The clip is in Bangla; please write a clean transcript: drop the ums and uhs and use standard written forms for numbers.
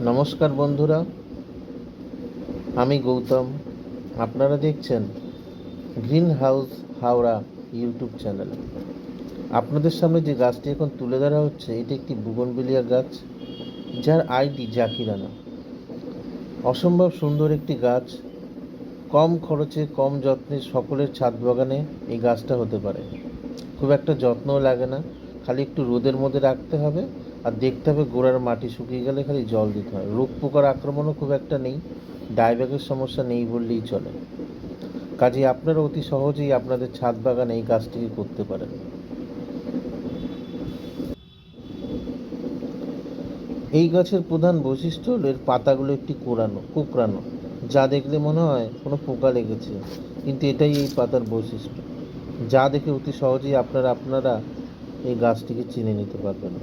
নমস্কার বন্ধুরা, আমি গৌতম। আপনারা দেখছেন green house Howrah YouTube channel. আপনাদের সামনে যে গাছটি এখন তুলে ধরা হচ্ছে, এটি একটি বুগনভিলিয়া গাছ, যার আইডি জাকিরানা। অসম্ভব সুন্দর একটি গাছ। কম খরচে কম যত্নে সকলের ছাদ বাগানে এই গাছটা হতে পারে। খুব একটা যত্নও লাগে না, খালি একটু রোদের মধ্যে রাখতে হবে আর দেখতে হবে গোড়ার মাটি শুকিয়ে গেলে খালি জল দিতে হয়। রোগ পোকার আক্রমণও খুব একটা নেই, ডাইব্যাকের সমস্যা নেই বললেই চলে। কাজেই আপনারা অতি সহজেই আপনাদের ছাদ বাগানে এই গাছটিকে করতে পারেন। এই গাছের প্রধান বৈশিষ্ট্য হলো এর পাতাগুলো একটি কোঁকড়ানো, যা দেখলে মনে হয় কোনো পোকা লেগেছে, কিন্তু এটাই এই পাতার বৈশিষ্ট্য, যা দেখে অতি সহজেই আপনারা এই গাছটিকে চিনে নিতে পারবেন।